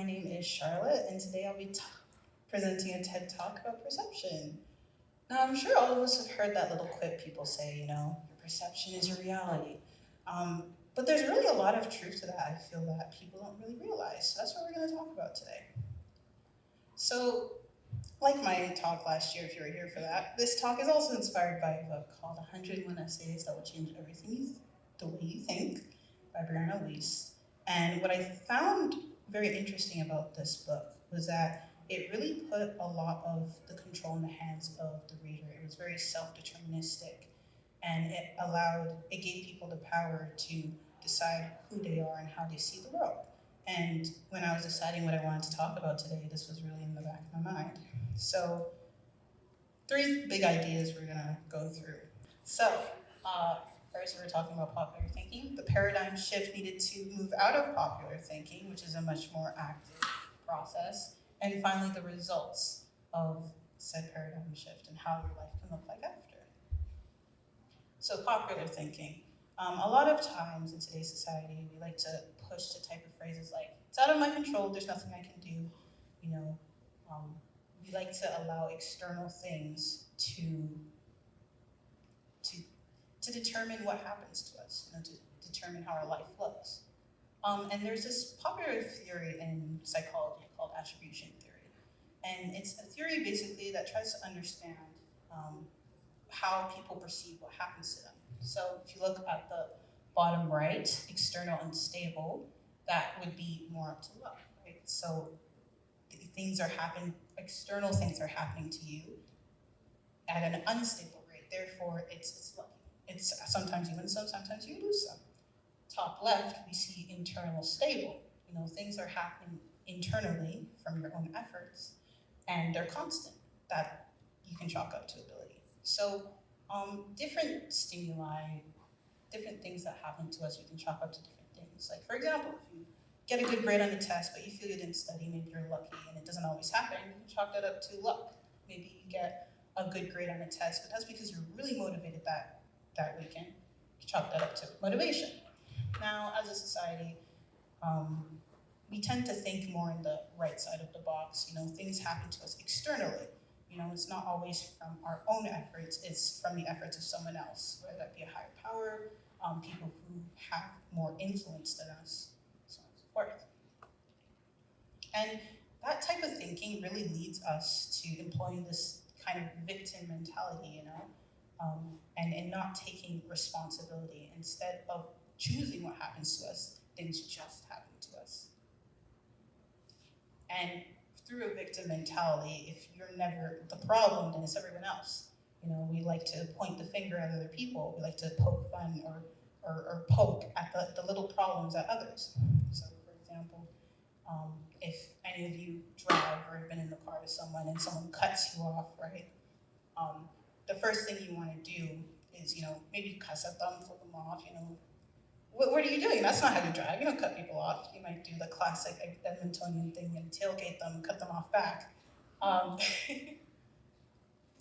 My name is Charlotte, and today I'll be presenting a TED Talk about perception. Now, I'm sure all of us have heard that little quip people say, your perception is your reality. But there's really a lot of truth to that, I feel that people don't really realize. So that's what we're going to talk about today. So, like my talk last year, if you were here for that, this talk is also inspired by a book called 101 Essays That Will Change the Way You Think by Brianna Weiss. And what I found very interesting about this book was that it really put a lot of the control in the hands of the reader. It was very self-deterministic, and it gave people the power to decide who they are and how they see the world. And when I was deciding what I wanted to talk about today, this was really in the back of my mind. So, three big ideas we're gonna go through. So, first we're talking about popular thinking. The paradigm shift needed to move out of popular thinking, which is a much more active process, and finally the results of said paradigm shift and how your life can look like after. So popular thinking. A lot of times in today's society, we like to push the type of phrases like, it's out of my control, there's nothing I can do, we like to allow external things to determine what happens to us, to determine how our life looks. And there's this popular theory in psychology called attribution theory. And it's a theory basically that tries to understand how people perceive what happens to them. So if you look at the bottom right, external and stable, that would be more up to luck, right? So external things are happening to you at an unstable rate. Therefore, it's lucky. It's sometimes you win some, sometimes you lose some. Top left, we see internal stable. Things are happening internally from your own efforts, and they're constant. That you can chalk up to ability. So different stimuli, different things that happen to us, we can chalk up to different things. Like for example, if you get a good grade on a test, but you feel you didn't study, maybe you're lucky, and it doesn't always happen, you can chalk that up to luck. Maybe you get a good grade on a test, but that's because you're really motivated that weekend. You chalk that up to motivation. Now, as a society, we tend to think more in the right side of the box. Things happen to us externally. It's not always from our own efforts, it's from the efforts of someone else, whether that be a higher power, people who have more influence than us, so on and so forth. And that type of thinking really leads us to employing this kind of victim mentality, and not taking responsibility. Instead of choosing what happens to us, things just happen to us. And through a victim mentality, if you're never the problem, then it's everyone else. We like to point the finger at other people. We like to poke fun or poke at the little problems at others. So, for example, if any of you drive or have been in the car with someone and someone cuts you off, right? The first thing you want to do is, maybe cuss at them, flip them off, what are you doing? That's not how you drive. You don't cut people off. You might do the classic Edmontonian thing and tailgate them, cut them off back.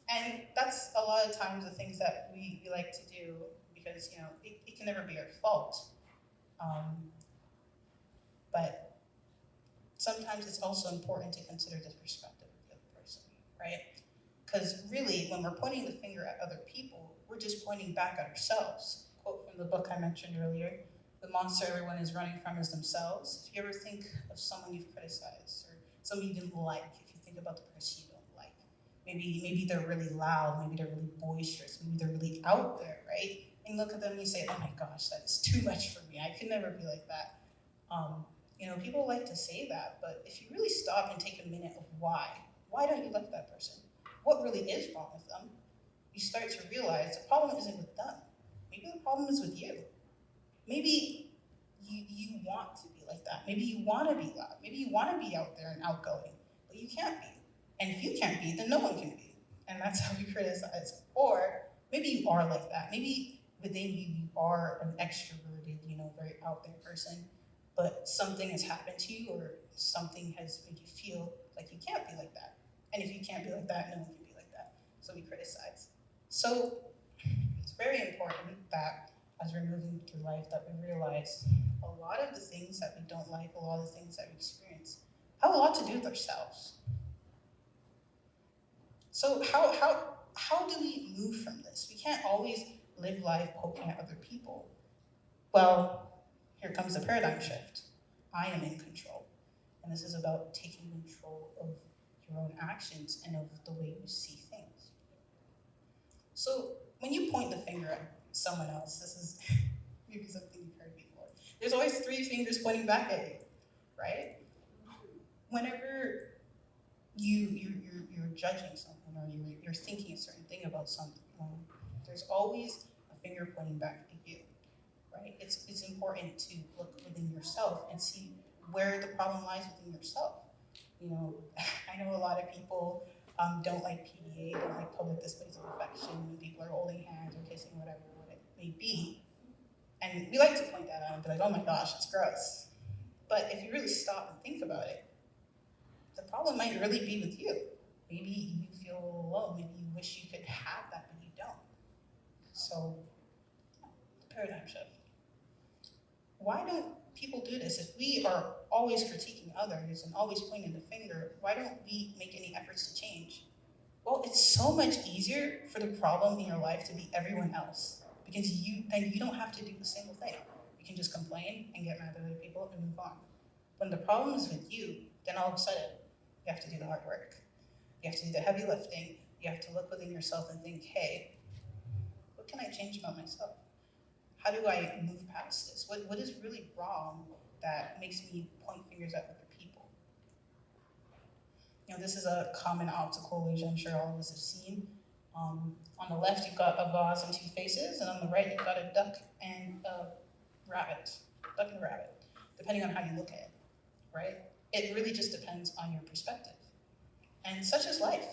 And that's a lot of times the things that we like to do because, it can never be our fault. But sometimes it's also important to consider the perspective of the other person, right? Because really, when we're pointing the finger at other people, we're just pointing back at ourselves. Quote from the book I mentioned earlier, the monster everyone is running from is themselves. If you ever think of someone you've criticized or someone you didn't like, if you think about the person you don't like, maybe they're really loud, maybe they're really boisterous, maybe they're really out there, right? And you look at them and you say, oh my gosh, that is too much for me. I could never be like that. People like to say that, but if you really stop and take a minute of why don't you like that person? What really is wrong with them? You start to realize the problem isn't with them. Maybe the problem is with you. Maybe you want to be like that. Maybe you want to be loud. Maybe you want to be out there and outgoing, but you can't be. And if you can't be, then no one can be. And that's how we criticize. Or maybe you are like that. Maybe within you are an extroverted, very out there person, but something has happened to you or something has made you feel like you can't be like that. And if you can't be like that, no one can be like that. So we criticize. So it's very important that as we're moving through life that we realize a lot of the things that we don't like, a lot of the things that we experience have a lot to do with ourselves. So how do we move from this? We can't always live life poking at other people. Well, here comes the paradigm shift. I am in control. And this is about taking control of your own actions and of the way you see things. So when you point the finger at someone else, this is maybe something you've heard before. There's always three fingers pointing back at you, right? Whenever you're judging something or you're thinking a certain thing about something, there's always a finger pointing back at you, right? It's important to look within yourself and see where the problem lies within yourself. You know, I know a lot of people don't like PDA, don't like public displays of affection when people are holding hands or kissing, whatever it may be. And we like to point that out and be like, oh my gosh, it's gross. But if you really stop and think about it, the problem might really be with you. Maybe you feel alone, maybe you wish you could have that, but you don't. So, the paradigm shift. Why don't people do this? If we are always critiquing others and always pointing the finger, why don't we make any efforts to change? Well, it's so much easier for the problem in your life to be everyone else, because you don't have to do a single thing. You can just complain and get mad at other people and move on. When the problem is with you, then all of a sudden, you have to do the hard work. You have to do the heavy lifting. You have to look within yourself and think, hey, what can I change about myself? How do I move past this? What is really wrong that makes me point fingers at other people? You know, this is a common optical illusion I'm sure all of us have seen. On the left, you've got a vase and two faces, and on the right, you've got a duck and a rabbit. Duck and a rabbit, depending on how you look at it, right? It really just depends on your perspective. And such is life.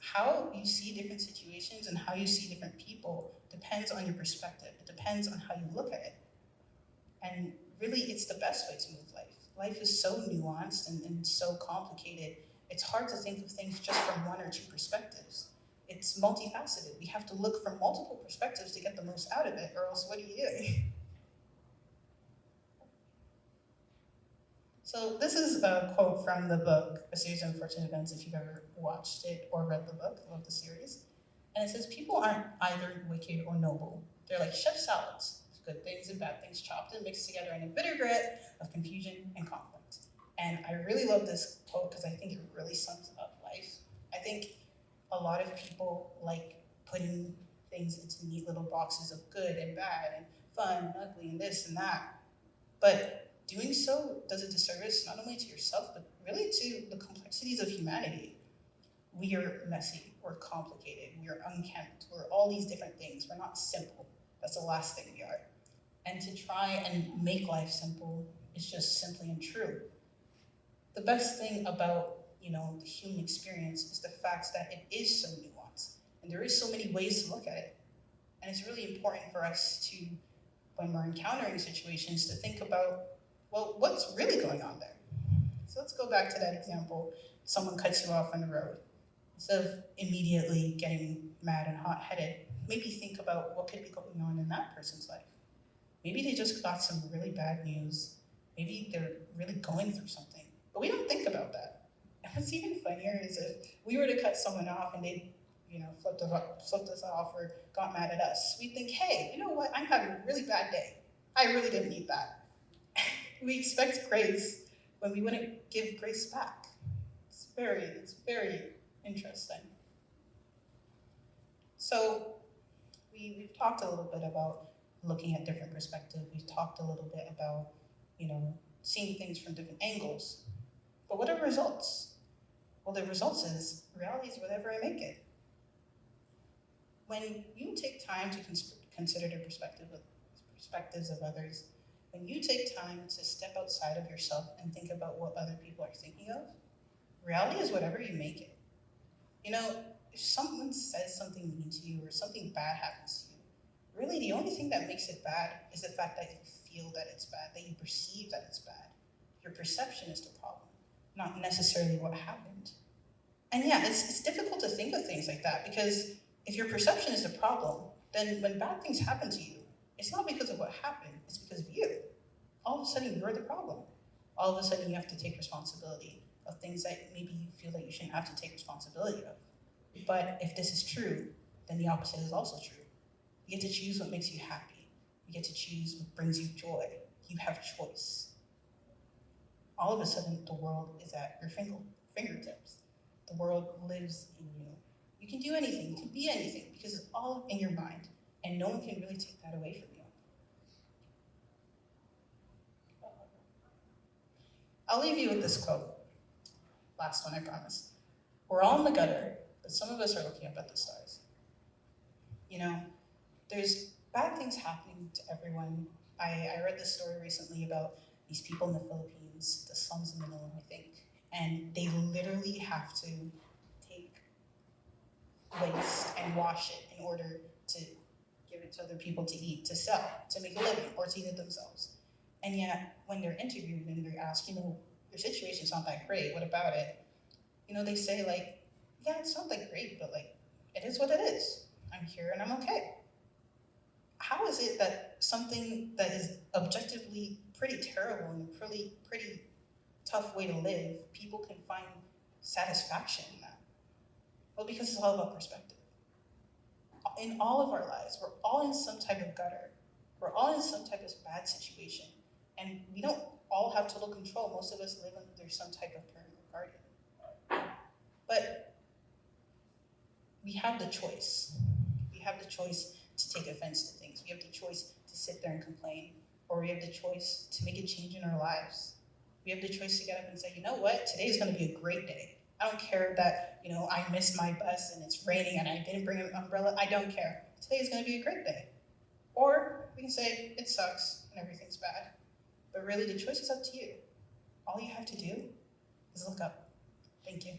How you see different situations and how you see different people depends on your perspective. It depends on how you look at it. And really, it's the best way to move life. Life is so nuanced and so complicated. It's hard to think of things just from one or two perspectives. It's multifaceted. We have to look from multiple perspectives to get the most out of it, or else what are you doing? So this is a quote from the book, A Series of Unfortunate Events, if you've ever watched it or read the book. I love the series. And it says, people aren't either wicked or noble. They're like chef salads, good things and bad things chopped and mixed together in a bitter grit of confusion and conflict. And I really love this quote because I think it really sums up life. I think a lot of people like putting things into neat little boxes of good and bad and fun and ugly and this and that. But doing so does a disservice not only to yourself, but really to the complexities of humanity. We are messy, we're complicated, we are unkempt, we're all these different things. We're not simple. That's the last thing we are. And to try and make life simple is just simply untrue. The best thing about, the human experience is the fact that it is so nuanced, and there is so many ways to look at it. And it's really important for us to, when we're encountering situations, to think about, well, what's really going on there? So let's go back to that example. Someone cuts you off on the road. Instead of immediately getting mad and hot-headed, maybe think about what could be going on in that person's life. Maybe they just got some really bad news. Maybe they're really going through something. But we don't think about that. And what's even funnier is if we were to cut someone off and they flipped us off or got mad at us, we'd think, hey, you know what? I'm having a really bad day. I really didn't need that. We expect grace when we wouldn't give grace back. It's very interesting. So we've talked a little bit about looking at different perspectives. We've talked a little bit about, seeing things from different angles. But what are the results? Well, the results is reality is whatever I make it. When you take time to consider the perspectives of others, when you take time to step outside of yourself and think about what other people are thinking of, reality is whatever you make it. If someone says something mean to you or something bad happens to you, really the only thing that makes it bad is the fact that you feel that it's bad, that you perceive that it's bad. Your perception is the problem, not necessarily what happened. And yeah, it's difficult to think of things like that, because if your perception is the problem, then when bad things happen to you, it's not because of what happened, it's because of you. All of a sudden, you're the problem. All of a sudden you have to take responsibility of things that maybe you feel that you shouldn't have to take responsibility of. But if this is true, then the opposite is also true. You get to choose what makes you happy. You get to choose what brings you joy. You have choice. All of a sudden, the world is at your fingertips. The world lives in you. You can do anything, you can be anything, because it's all in your mind, and no one can really take that away from you. I'll leave you with this quote. Last one, I promise. We're all in the gutter, but some of us are looking up at the stars. You know, there's bad things happening to everyone. I read this story recently about these people in the Philippines, the slums in Manila, I think, and they literally have to take waste and wash it in order to give it to other people to eat, to sell, to make a living, or to eat it themselves. And yet, when they're interviewed and they're asked, your situation's not that great, what about it? They say like, yeah, it's not that great, but like, it is what it is. I'm here and I'm okay. How is it that something that is objectively pretty terrible and a pretty tough way to live, people can find satisfaction in that? Well, because it's all about perspective. In all of our lives, we're all in some type of gutter. We're all in some type of bad situation. And we don't all have total control. Most of us live under some type of parent or guardian. But we have the choice. We have the choice to take offense to things. We have the choice to sit there and complain. Or we have the choice to make a change in our lives. We have the choice to get up and say, you know what, today is going to be a great day. I don't care that, I missed my bus and it's raining and I didn't bring an umbrella. I don't care. Today is going to be a great day. Or we can say, it sucks and everything's bad. But really, the choice is up to you. All you have to do is look up. Thank you.